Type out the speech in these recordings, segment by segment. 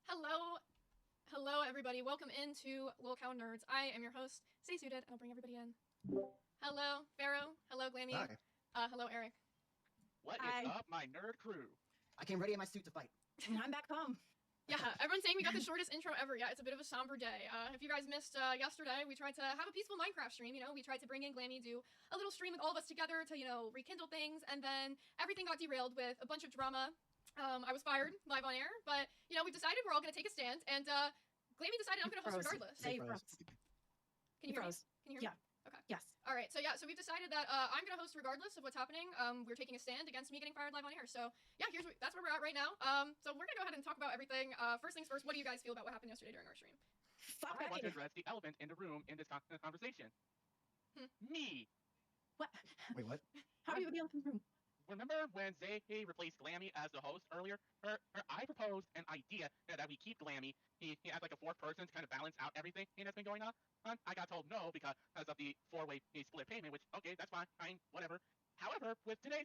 Hello, hello everybody. Welcome into Lolcow Nerds. I am your host. Stay suited, and I'll bring everybody in. Hello, Pharaoh. Hello, Glammy. Hi. Hello, Eric. What Hi. is up, my nerd crew? I came ready in my suit to fight. And I'm back home. Yeah, everyone's saying we got the shortest intro ever. Yeah, it's a bit of a somber day. If you guys missed yesterday, we tried to have a peaceful Minecraft stream. We tried to bring in Glammy, do a little stream with all of us together to, rekindle things, and then everything got derailed with a bunch of drama. I was fired live on air, but we've decided we're all gonna take a stand, and Glammy decided I'm gonna host regardless. Hey, Froze. Can you hear me? froze. Can you hear me? Yeah. Okay. Yes. All right. So we've decided that I'm gonna host regardless of what's happening. We're taking a stand against me getting fired live on air. So yeah, that's where we're at right now. So we're gonna go ahead and talk about everything. First things first. What do you guys feel about what happened yesterday during our stream? Fuck I want to Becky. address the elephant in the room in this conversation. Me. What? Wait, what? How are you in the elephant room? Remember when Zay replaced Glammy as the host earlier? I proposed an idea that we keep Glammy he as like a fourth person to kind of balance out everything that's been going on. I got told no because of the four-way split payment, which okay, that's fine, whatever. However, with today's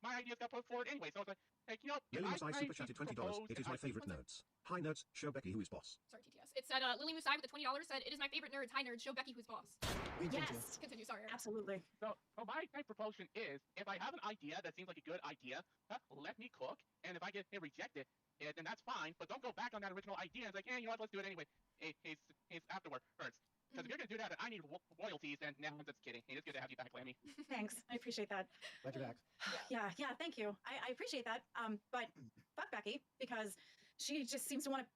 my ideas got put forward anyway, so I was like Lily if Musai super chatted $20. proposed It is an my idea- favorite nerds. Hi nerds, show Becky who is boss. Sorry, TTS. It said Lily Musai with the $20 said it is my favorite nerds. Hi nerds. Show Becky who's boss. We intend Yes. Continue. Sorry. Eric. Absolutely. So my proposal is, if I have an idea that seems like a good idea, let me cook, and if I get rejected, then that's fine. But don't go back on that original idea. It's like, you know what? Let's do it anyway. It's afterwards. Because if you're gonna do that, and I need royalties. And now I'm just kidding. It's good to have you back, Lammy. Thanks. I appreciate that. Glad you're back. Yeah. Thank you. I appreciate that. But fuck Becky, because she just seems to want to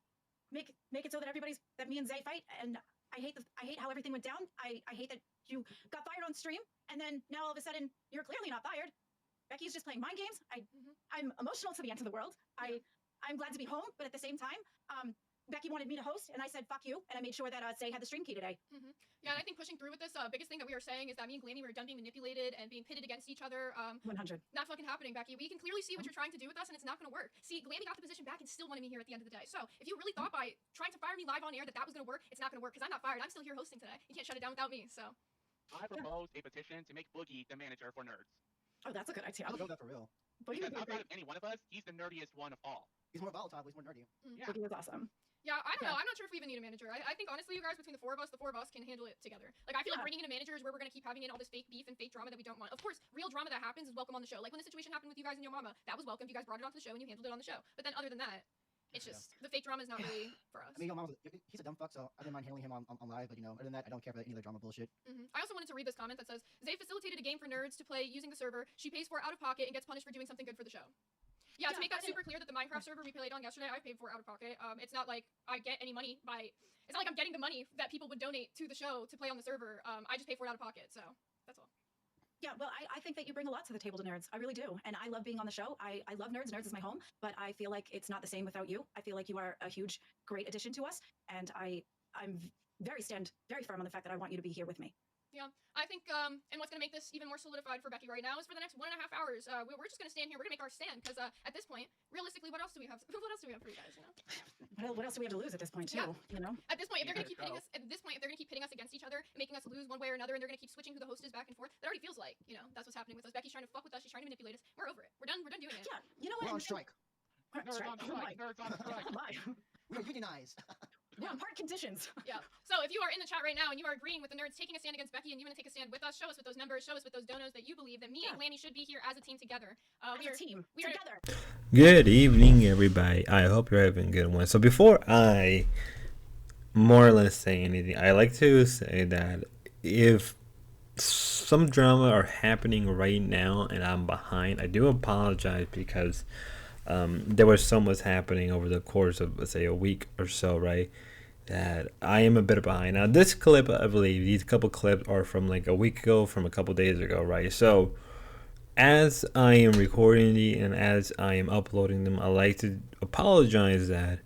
make it so that that me and Zay fight, and I hate how everything went down. I hate that you got fired on stream, and then now all of a sudden you're clearly not fired. Becky's just playing mind games. I'm emotional to the end of the world. I'm glad to be home, but at the same time, Becky wanted me to host, and I said fuck you, and I made sure that Zay had the stream key today. Yeah, and I think pushing through with this, biggest thing that we are saying is that me and Glammy were done being manipulated and being pitted against each other. 100. Not fucking happening, Becky. We can clearly see what you're trying to do with us, and it's not going to work. See, Glammy got the position back and still wanted me here at the end of the day. So if you really thought by trying to fire me live on air that was going to work, it's not going to work because I'm not fired. I'm still here hosting today. You can't shut it down without me. So I proposed a petition to make Boogie the manager for nerds. Oh, that's a good idea. I'm gonna go with that for real. Boogie Because would be outside great. of any one of us, he's the nerdiest one of all. He's more volatile, but he's more nerdy. Yeah. Boogie was awesome. yeah, I don't Yeah. know. I'm not sure if we even need a manager. I think honestly, you guys, between the four of us can handle it together. Like I feel like Yeah. bringing in a manager is where we're going to keep having in all this fake beef and fake drama that we don't want. Of course, real drama that happens is welcome on the show. Like when the situation happened with you guys and your mama, that was welcome. You guys brought it onto the show and you handled it on the show. But then other than that, it's Yeah. just the fake drama is not really for us. I mean, your mom he's a dumb fuck, so I didn't mind handling him on live, but other than that, I don't care about any other drama bullshit. I also wanted to read this comment that says, Zay facilitated a game for nerds to play using the server. She pays for out of pocket and gets punished for doing something good for the show. Yeah, to Yeah, make that I didn't- super clear that the Minecraft server we played on yesterday, I paid for out of pocket. It's not like I get any money by... It's not like I'm getting the money that people would donate to the show to play on the server. I just pay for it out of pocket, so that's all. Yeah, well, I think that you bring a lot to the table to nerds. I really do. And I love being on the show. I love nerds. Nerds is my home. But I feel like it's not the same without you. I feel like you are a huge, great addition to us. And I'm stand very firm on the fact that I want you to be here with me. Yeah, I think, and what's going to make this even more solidified for Becky right now is for the next 1.5 hours, we're just going to stand here. We're going to make our stand, because at this point, realistically, what else do we have? What else do we have for you guys, What else do we have to lose at this point, too? Yeah. At this point, if they're going to keep pitting Go. us, against each other, and making us lose one way or another, and they're going to keep switching who the host is back and forth, that already feels like, that's what's happening with us. Becky's trying to fuck with us. She's trying to manipulate us. We're over it. We're done doing it. Yeah, you know what? We're on strike. We're on Nerds strike. on strike. Nerds on strike. Oh my. We're unionized. We're on part conditions. Yeah. So if you are in the chat right now and you are agreeing with the nerds taking a stand against Becky and you want to take a stand with us, show us with those numbers, show us with those donos that you believe that me and Glammy should be here as a team together. As a team. we are- Together. Good evening, everybody. I hope you're having a good one. So before I more or less say anything, I like to say that if some drama are happening right now and I'm behind, I do apologize because there was so much happening over the course of, let's say, a week or so, right? That I am a bit behind. Now, this clip, I believe, these couple clips are from like a week ago, from a couple days ago, right? So as I am recording these and as I am uploading them, I like to apologize that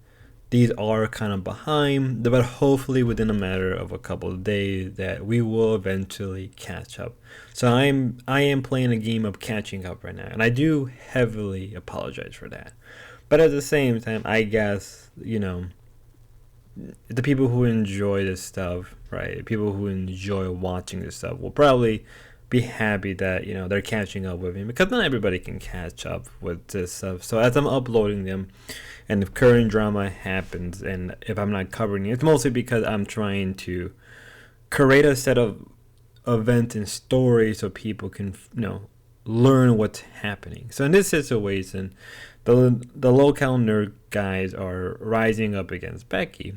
these are kind of behind, but hopefully within a matter of a couple of days that we will eventually catch up. So I am playing a game of catching up right now, and I do heavily apologize for that. But at the same time, I guess, the people who enjoy this stuff, right? People who enjoy watching this stuff will probably be happy that they're catching up with me, because not everybody can catch up with this stuff. So as I'm uploading them, and if current drama happens, and if I'm not covering it, it's mostly because I'm trying to create a set of events and stories so people can learn what's happening. So in this situation, the local nerd guys are rising up against Becky.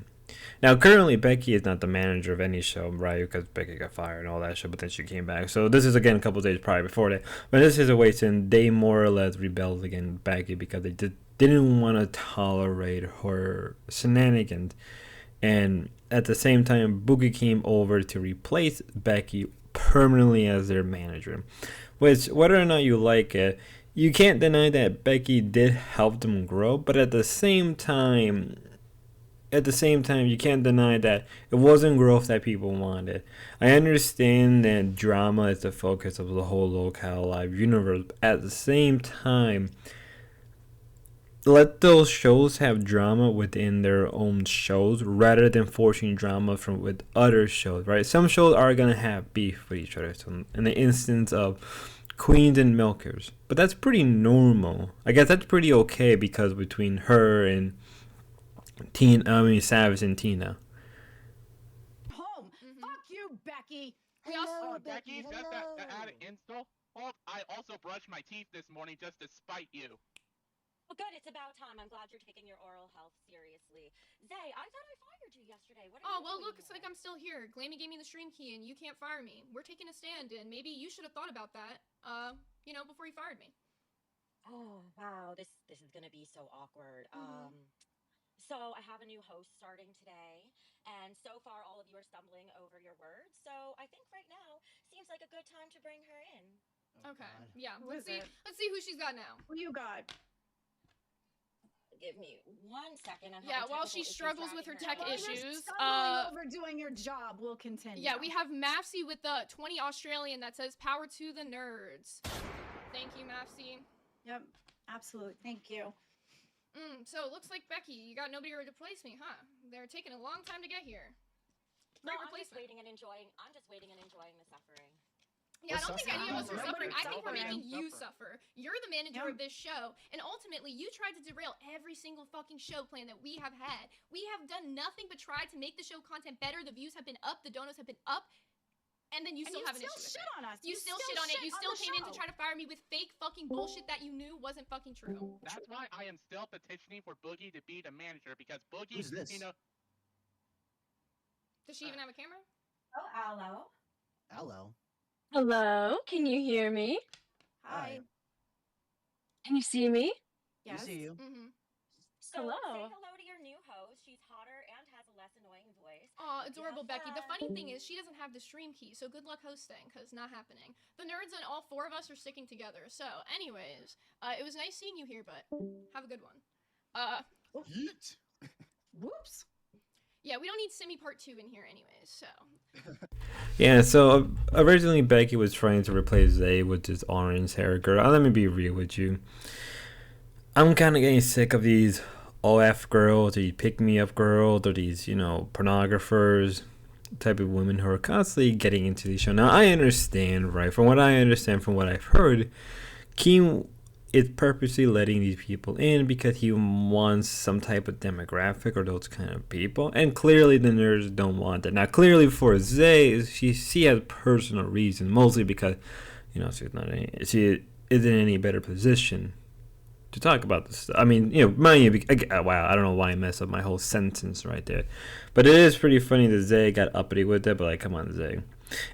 Now, currently, Becky is not the manager of any show, right? Because Becky got fired and all that shit, but then she came back. So this is, again, a couple days prior before that. But in this situation, they more or less rebelled against Becky because they didn't want to tolerate her shenanigans. And at the same time, Boogie came over to replace Becky permanently as their manager. Which, whether or not you like it, you can't deny that Becky did help them grow. But at the same time, you can't deny that it wasn't growth that people wanted. I understand that drama is the focus of the whole lolcowlive universe. At the same time, let those shows have drama within their own shows rather than forcing drama from with other shows, right? Some shows are gonna have beef with each other. So in the instance of Queens and Milkers, but that's pretty normal. I guess that's pretty okay because between her and Savage and Tina. Home. Fuck you, Becky. We also Becky, just to add an insult, I also brushed my teeth this morning just to spite you. Well, good. It's about time. I'm glad you're taking your oral health seriously. Zay, I thought I fired you yesterday. What are you well, doing looks here? like I'm still here. Glammy gave me the stream key, and you can't fire me. We're taking a stand, and maybe you should have thought about that, before you fired me. Oh, wow. This is gonna be so awkward. So I have a new host starting today, and so far all of you are stumbling over your words. So I think right now seems like a good time to bring her in. Okay. God. Yeah. Who Let's is see. it? Let's see who she's got now. Who you got? Give me 1 second. I'm Yeah, having while technical she issues struggles with her tracking tech down. issues, Stumbling over doing your job will continue. Yeah, we have Mafsy with the 20 Australian that says "Power to the nerds." Thank you, Mafsy. Yep, absolutely. Thank you. So it looks like Becky, you got nobody to replace me, huh? They're taking a long time to get here. No, Great I'm just replacement. waiting and enjoying the suffering. Yeah, I don't think any of us are Nobody suffering. I think we're suffering. making you suffer. You're the manager Yeah. of this show, and ultimately, you tried to derail every single fucking show plan that we have had. We have done nothing but try to make the show content better. The views have been up, the donuts have been up, and then you And still you have an still issue with shit it. on us. You still shit on it. You still came in to try to fire me with fake fucking bullshit that you knew wasn't fucking true. That's why I am still petitioning for Boogie to be the manager, because Boogie, Who's this? Does she even have a camera? Oh, hello. Hello. Hello, can you hear me? Hi. Can you see me? Yes. We see you. So Hello. say hello to your new host. She's hotter and has a less annoying voice. Aw, adorable Yes, Becky. The funny thing is, she doesn't have the stream key, so good luck hosting, because not happening. The nerds and all four of us are sticking together. So, anyways, it was nice seeing you here, but have a good one. Yeet. Whoops. Yeah, we don't need Simi Part 2 in here anyways, so. Yeah, so originally Becky was trying to replace Zay with this orange hair girl. Let me be real with you. I'm kind of getting sick of these OF girls, these pick-me-up girls, or these, pornographers type of women who are constantly getting into these shows. Now, I understand, right? From what I understand, from what I've heard, Keem is purposely letting these people in because he wants some type of demographic or those kind of people, and clearly the nerds don't want that. Now, clearly for Zay, she has personal reasons, mostly because she isn't in any better position to talk about this stuff. I mean, mind you, wow, I don't know why I messed up my whole sentence right there, but it is pretty funny that Zay got uppity with it. But like, come on, Zay.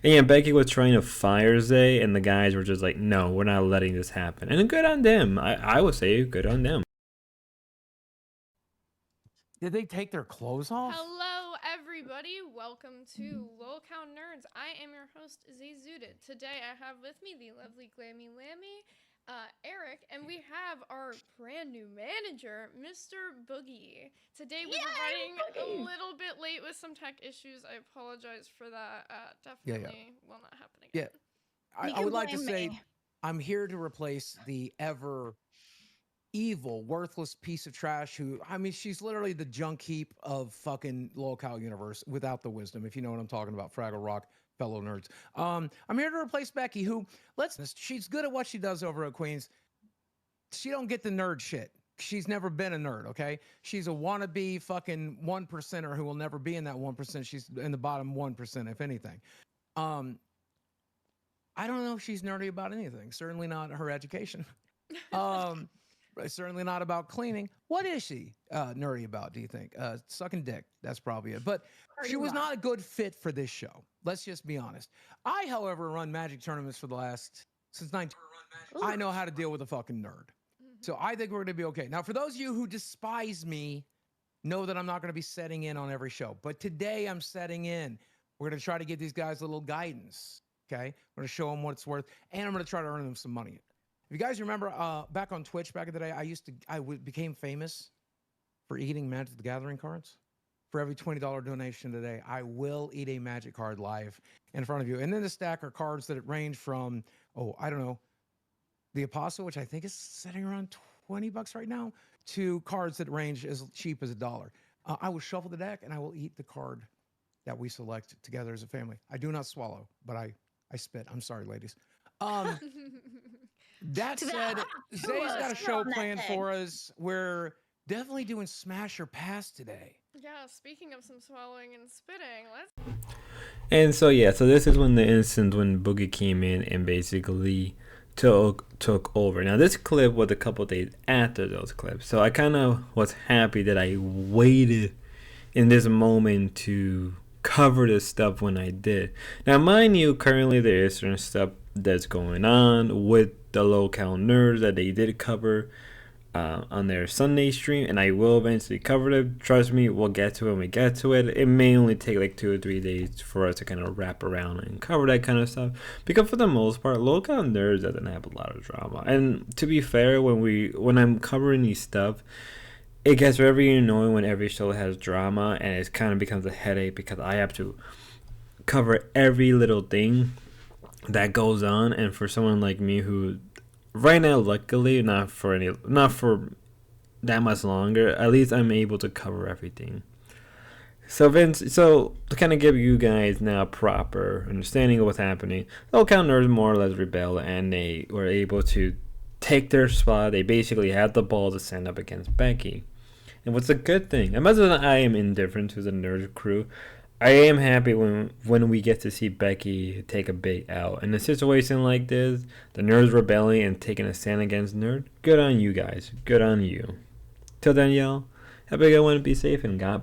And yeah, Becky was trying to fire Zay, and the guys were just like, no, we're not letting this happen. And good on them. I would say good on them. Did they take their clothes off? Hello, everybody. Welcome to Lolcow Nerds. I am your host, Zay Zooted. Today, I have with me the lovely Glammy Lammy, Eric, and we have our brand new manager, Mr. Boogie. Today, we were running a little bit late with some tech issues. I apologize for that. Definitely will not happen again. Yeah, I would like to say I'm here to replace the ever evil, worthless piece of trash who, I mean, she's literally the junk heap of fucking Lolcow universe without the wisdom, if you know what I'm talking about. Fraggle Rock, fellow nerds. I'm here to replace Becky, who, she's good at what she does over at Queens. She don't get the nerd shit. She's never been a nerd, okay? She's a wannabe fucking 1%er who will never be in that 1%. She's in the bottom 1%, if anything. I don't know if she's nerdy about anything. Certainly not her education. Certainly not about cleaning. What is she nerdy about, do you think? Sucking dick. That's probably it. But she was not a good fit for this show. Let's just be honest. I, however, run Magic tournaments since 19. I know how to deal with a fucking nerd. So I think we're going to be okay. Now, for those of you who despise me, know that I'm not going to be setting in on every show. But today I'm setting in. We're going to try to give these guys a little guidance, okay? I'm going to show them what it's worth, and I'm going to try to earn them some money. If you guys remember, back on Twitch back in the day, I became famous for eating Magic the Gathering cards. For every $20 donation today, I will eat a Magic card live in front of you. And then the stack are cards that range from, I don't know, the Apostle, which I think is sitting around $20 right now, to cards that range as cheap as $1. I will shuffle the deck and I will eat the card that we select together as a family. I do not swallow, but I spit. I'm sorry, ladies. That said, Zay's got a show planned for us. We're definitely doing Smash or Pass today. Yeah, speaking of some swallowing and spitting, let's... And so this is when the instance when Boogie came in and basically took over. Now this clip was a couple days after those clips, so I kind of was happy that I waited in this moment to cover this stuff when I did. Now mind you, currently there is certain stuff that's going on with the lolcownerd that they did cover on their Sunday stream, and I will eventually cover it. Trust me, we'll get to it when we get to it. It may only take like 2 or 3 days for us to kind of wrap around and cover that kind of stuff, because for the most part, lolcownerd doesn't have a lot of drama. And to be fair, when I'm covering these stuff, it gets very annoying when every show has drama, and it kind of becomes a headache because I have to cover every little thing that goes on. And for someone like me who right now, luckily, not for that much longer, at least I'm able to cover everything. So to kind of give you guys now a proper understanding of what's happening, lolcownerd more or less rebel, and they were able to take their spot. They basically had the ball to stand up against Becky. And what's a good thing, as much as I am indifferent to the nerd crew, I am happy when we get to see Becky take a big L. In a situation like this, the nerds rebelling and taking a stand against nerd, good on you guys. Good on you. Till then, y'all, have a good one, be safe, and God bless.